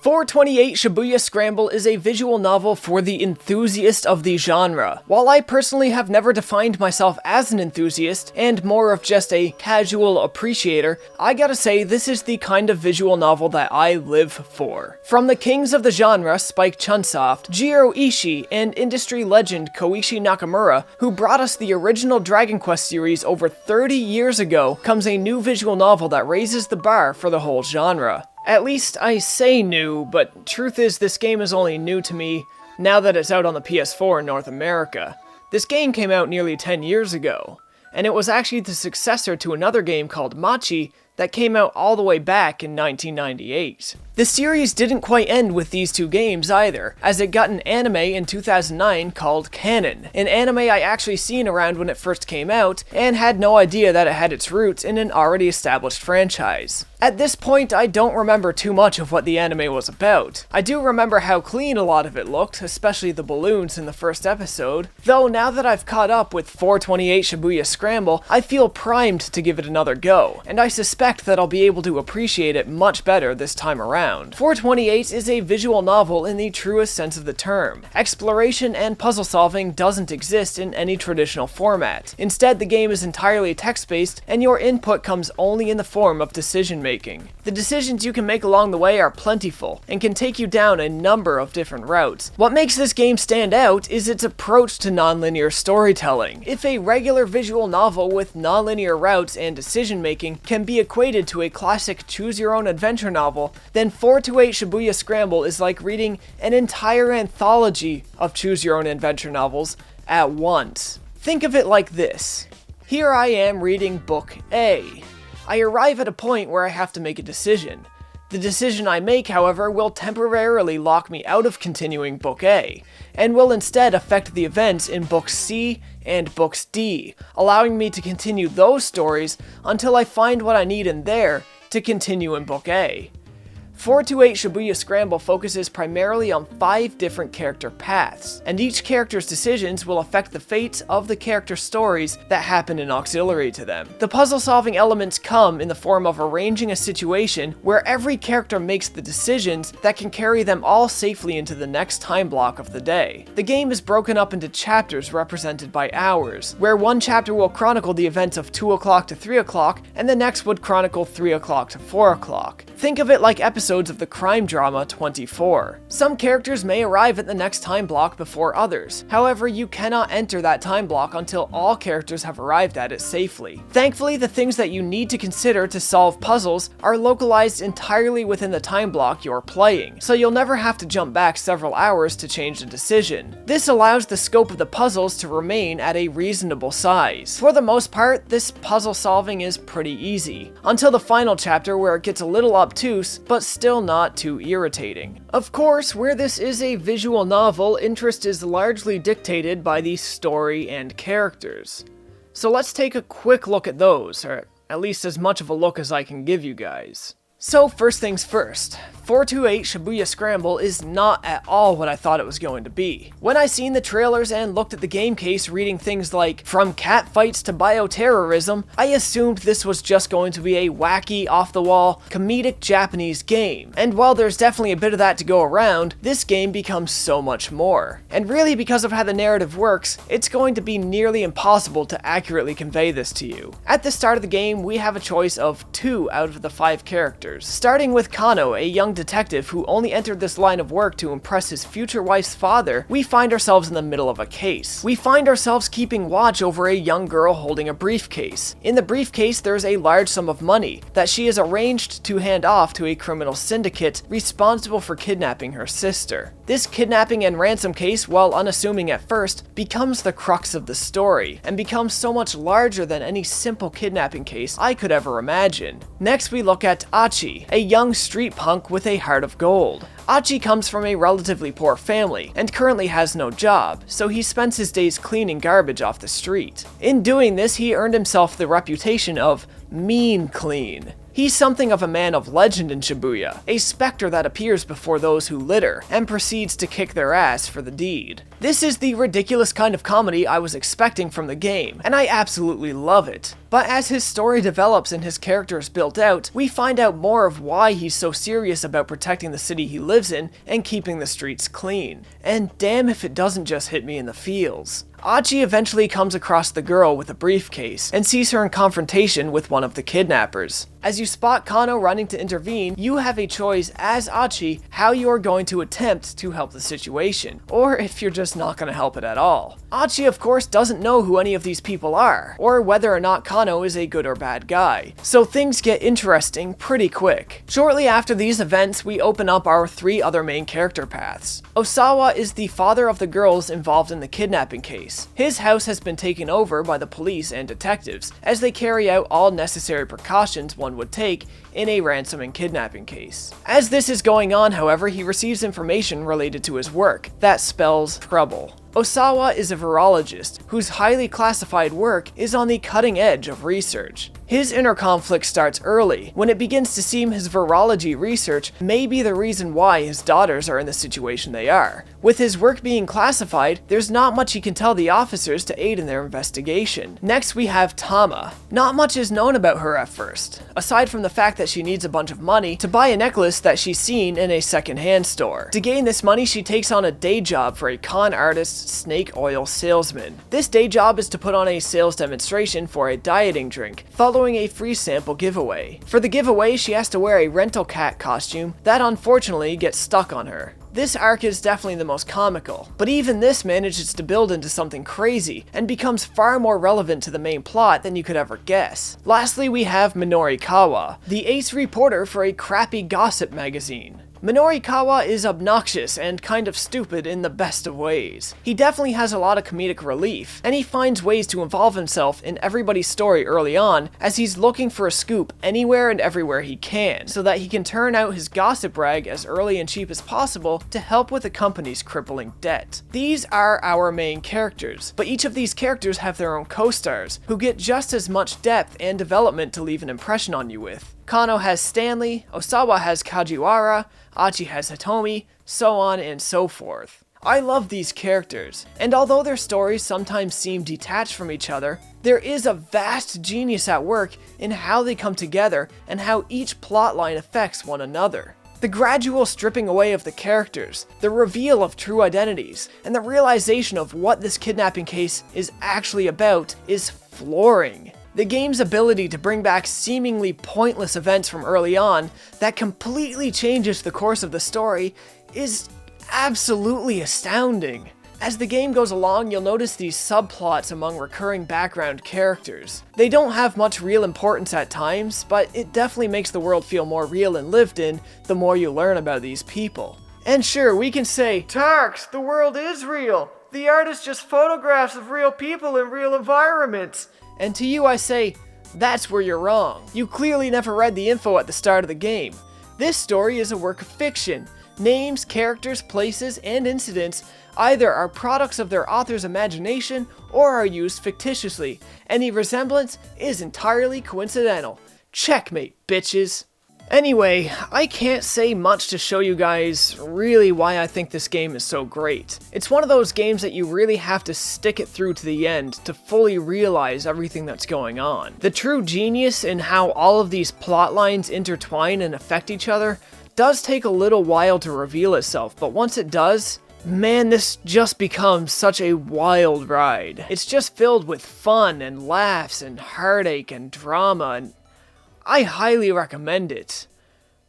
428 Shibuya Scramble is a visual novel for the enthusiast of the genre. While I personally have never defined myself as an enthusiast, and more of just a casual appreciator, I gotta say this is the kind of visual novel that I live for. From the kings of the genre, Spike Chunsoft, Jiro Ishii, and industry legend Koichi Nakamura, who brought us the original Dragon Quest series over 30 years ago, comes a new visual novel that raises the bar for the whole genre. At least I say new, but truth is this game is only new to me now that it's out on the PS4 in North America. This game came out nearly 10 years ago, and it was actually the successor to another game called Machi that came out all the way back in 1998. The series didn't quite end with these two games either, as it got an anime in 2009 called Canaan, an anime I actually seen around when it first came out, and had no idea that it had its roots in an already established franchise. At this point, I don't remember too much of what the anime was about. I do remember how clean a lot of it looked, especially the balloons in the first episode, though now that I've caught up with 428 Shibuya Scramble, I feel primed to give it another go, and I suspect that I'll be able to appreciate it much better this time around. 428 is a visual novel in the truest sense of the term. Exploration and puzzle solving doesn't exist in any traditional format. Instead, the game is entirely text-based, and your input comes only in the form of decision-making. The decisions you can make along the way are plentiful, and can take you down a number of different routes. What makes this game stand out is its approach to non-linear storytelling. If a regular visual novel with non-linear routes and decision-making can be equated to a classic choose-your-own-adventure novel, then 428 Shibuya Scramble is like reading an entire anthology of choose-your-own-adventure novels at once. Think of it like this. Here I am reading Book A. I arrive at a point where I have to make a decision. The decision I make, however, will temporarily lock me out of continuing Book A, and will instead affect the events in Books C and Books D, allowing me to continue those stories until I find what I need in there to continue in Book A. 428 Shibuya Scramble focuses primarily on 5 different character paths, and each character's decisions will affect the fates of the character stories that happen in auxiliary to them. The puzzle-solving elements come in the form of arranging a situation where every character makes the decisions that can carry them all safely into the next time block of the day. The game is broken up into chapters represented by hours, where one chapter will chronicle the events of 2 o'clock to 3 o'clock, and the next would chronicle 3 o'clock to 4 o'clock. Think of it like episodes of the crime drama 24. Some characters may arrive at the next time block before others. However, you cannot enter that time block until all characters have arrived at it safely. Thankfully, the things that you need to consider to solve puzzles are localized entirely within the time block you're playing, so you'll never have to jump back several hours to change a decision. This allows the scope of the puzzles to remain at a reasonable size. For the most part, this puzzle solving is pretty easy, until the final chapter where it gets a little obtuse, but still not too irritating. Of course, where this is a visual novel, interest is largely dictated by the story and characters. So let's take a quick look at those, or at least as much of a look as I can give you guys. So first things first, 428 Shibuya Scramble is not at all what I thought it was going to be. When I seen the trailers and looked at the game case reading things like, from catfights to bioterrorism, I assumed this was just going to be a wacky, off-the-wall, comedic Japanese game. And while there's definitely a bit of that to go around, this game becomes so much more. And really, because of how the narrative works, it's going to be nearly impossible to accurately convey this to you. At the start of the game, we have a choice of 2 out of the 5 characters. Starting with Kano, a young detective who only entered this line of work to impress his future wife's father, we find ourselves in the middle of a case. We find ourselves keeping watch over a young girl holding a briefcase. In the briefcase, there's a large sum of money that she has arranged to hand off to a criminal syndicate responsible for kidnapping her sister. This kidnapping and ransom case, while unassuming at first, becomes the crux of the story, and becomes so much larger than any simple kidnapping case I could ever imagine. Next, we look at Achi, a young street punk with a heart of gold. Achi comes from a relatively poor family, and currently has no job, so he spends his days cleaning garbage off the street. In doing this, he earned himself the reputation of mean clean. He's something of a man of legend in Shibuya, a specter that appears before those who litter, and proceeds to kick their ass for the deed. This is the ridiculous kind of comedy I was expecting from the game, and I absolutely love it. But as his story develops and his character is built out, we find out more of why he's so serious about protecting the city he lives in and keeping the streets clean. And damn if it doesn't just hit me in the feels. Achi eventually comes across the girl with a briefcase and sees her in confrontation with one of the kidnappers. As you spot Kano running to intervene, you have a choice as Achi how you are going to attempt to help the situation, or if you're just not going to help it at all. Achi of course doesn't know who any of these people are, or whether or not Kano is a good or bad guy, so things get interesting pretty quick. Shortly after these events, we open up our 3 other main character paths. Osawa is the father of the girls involved in the kidnapping case. His house has been taken over by the police and detectives, as they carry out all necessary precautions one would take in a ransom and kidnapping case. As this is going on, however, he receives information related to his work that spells trouble. Osawa is a virologist whose highly classified work is on the cutting edge of research. His inner conflict starts early, when it begins to seem his virology research may be the reason why his daughters are in the situation they are. With his work being classified, there's not much he can tell the officers to aid in their investigation. Next we have Tama. Not much is known about her at first, aside from the fact that she needs a bunch of money to buy a necklace that she's seen in a second-hand store. To gain this money, she takes on a day job for a con artist snake oil salesman. This day job is to put on a sales demonstration for a dieting drink, following a free sample giveaway. For the giveaway, she has to wear a rental cat costume that unfortunately gets stuck on her. This arc is definitely the most comical, but even this manages to build into something crazy and becomes far more relevant to the main plot than you could ever guess. Lastly, we have Minorikawa, the ace reporter for a crappy gossip magazine. Minorikawa is obnoxious and kind of stupid in the best of ways. He definitely has a lot of comedic relief, and he finds ways to involve himself in everybody's story early on, as he's looking for a scoop anywhere and everywhere he can, so that he can turn out his gossip rag as early and cheap as possible to help with the company's crippling debt. These are our main characters, but each of these characters have their own co-stars, who get just as much depth and development to leave an impression on you with. Kano has Stanley, Osawa has Kajiwara, Achi has Hitomi, so on and so forth. I love these characters, and although their stories sometimes seem detached from each other, there is a vast genius at work in how they come together and how each plotline affects one another. The gradual stripping away of the characters, the reveal of true identities, and the realization of what this kidnapping case is actually about is flooring. The game's ability to bring back seemingly pointless events from early on that completely changes the course of the story is absolutely astounding. As the game goes along, you'll notice these subplots among recurring background characters. They don't have much real importance at times, but it definitely makes the world feel more real and lived in the more you learn about these people. And sure, we can say, Tarks, the world is real. The art is just photographs of real people in real environments. And to you I say, that's where you're wrong. You clearly never read the info at the start of the game. This story is a work of fiction. Names, characters, places, and incidents either are products of their author's imagination or are used fictitiously. Any resemblance is entirely coincidental. Checkmate, bitches. Anyway, I can't say much to show you guys really why I think this game is so great. It's one of those games that you really have to stick it through to the end to fully realize everything that's going on. The true genius in how all of these plot lines intertwine and affect each other does take a little while to reveal itself, but once it does, man, this just becomes such a wild ride. It's just filled with fun and laughs and heartache and drama, and I highly recommend it.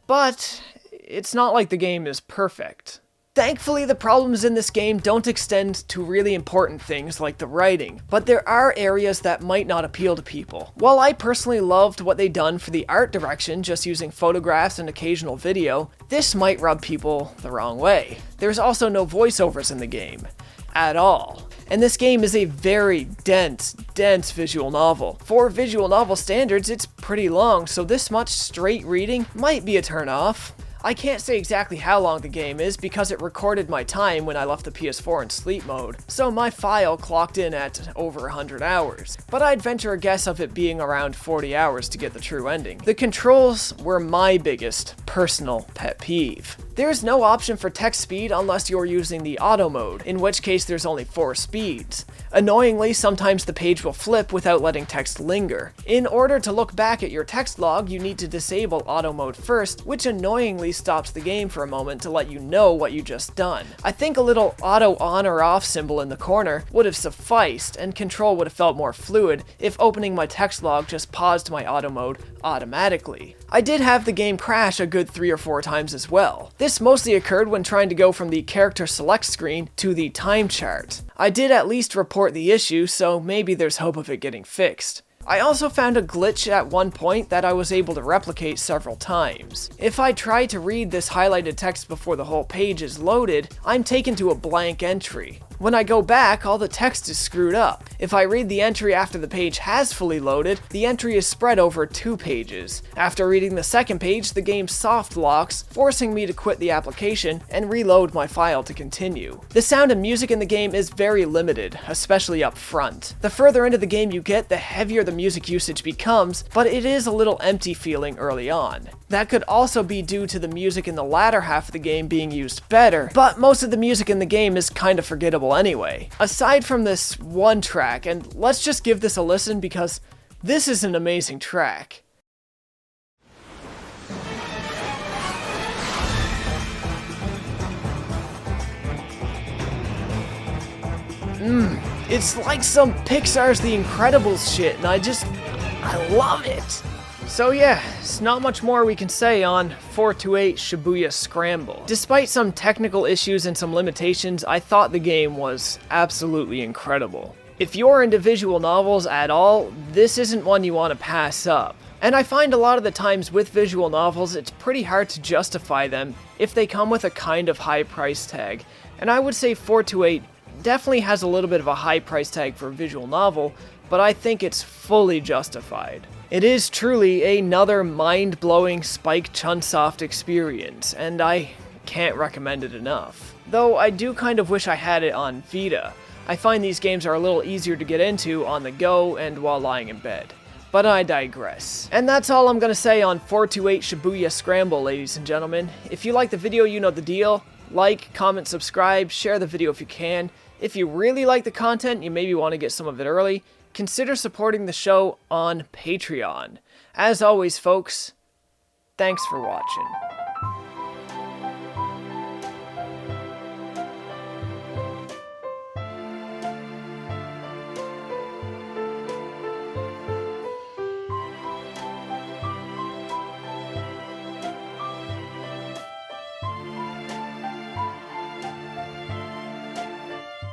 But it's not like the game is perfect. Thankfully, the problems in this game don't extend to really important things like the writing, but there are areas that might not appeal to people. While I personally loved what they done for the art direction, just using photographs and occasional video, this might rub people the wrong way. There's also no voiceovers in the game, at all. And this game is a very dense visual novel. For visual novel standards, it's pretty long, so this much straight reading might be a turn off. I can't say exactly how long the game is because it recorded my time when I left the PS4 in sleep mode, so my file clocked in at over 100 hours, but I'd venture a guess of it being around 40 hours to get the true ending. The controls were my biggest personal pet peeve. There's no option for text speed unless you're using the auto mode, in which case there's only 4 speeds. Annoyingly, sometimes the page will flip without letting text linger. In order to look back at your text log, you need to disable auto mode first, which annoyingly stops the game for a moment to let you know what you just done. I think a little auto on or off symbol in the corner would have sufficed, and control would have felt more fluid if opening my text log just paused my auto mode automatically. I did have the game crash a good 3 or 4 times as well. This mostly occurred when trying to go from the character select screen to the time chart. I did at least report the issue, so maybe there's hope of it getting fixed. I also found a glitch at one point that I was able to replicate several times. If I try to read this highlighted text before the whole page is loaded, I'm taken to a blank entry. When I go back, all the text is screwed up. If I read the entry after the page has fully loaded, the entry is spread over 2 pages. After reading the second page, the game soft locks, forcing me to quit the application and reload my file to continue. The sound and music in the game is very limited, especially up front. The further into the game you get, the heavier the music usage becomes, but it is a little empty feeling early on. That could also be due to the music in the latter half of the game being used better, but most of the music in the game is kinda forgettable anyway. Aside from this one track, and let's just give this a listen because this is an amazing track. It's like some Pixar's The Incredibles shit, and I love it. So yeah, it's not much more we can say on 428 Shibuya Scramble. Despite some technical issues and some limitations, I thought the game was absolutely incredible. If you're into visual novels at all, this isn't one you want to pass up. And I find a lot of the times with visual novels, it's pretty hard to justify them if they come with a kind of high price tag. And I would say 428 definitely has a little bit of a high price tag for a visual novel, but I think it's fully justified. It is truly another mind-blowing Spike Chunsoft experience, and I can't recommend it enough. Though I do kind of wish I had it on Vita. I find these games are a little easier to get into on the go and while lying in bed. But I digress. And that's all I'm gonna say on 428 Shibuya Scramble, ladies and gentlemen. If you like the video, you know the deal. Like, comment, subscribe, share the video if you can. If you really like the content, you maybe want to get some of it early, consider supporting the show on Patreon. As always, folks, thanks for watching.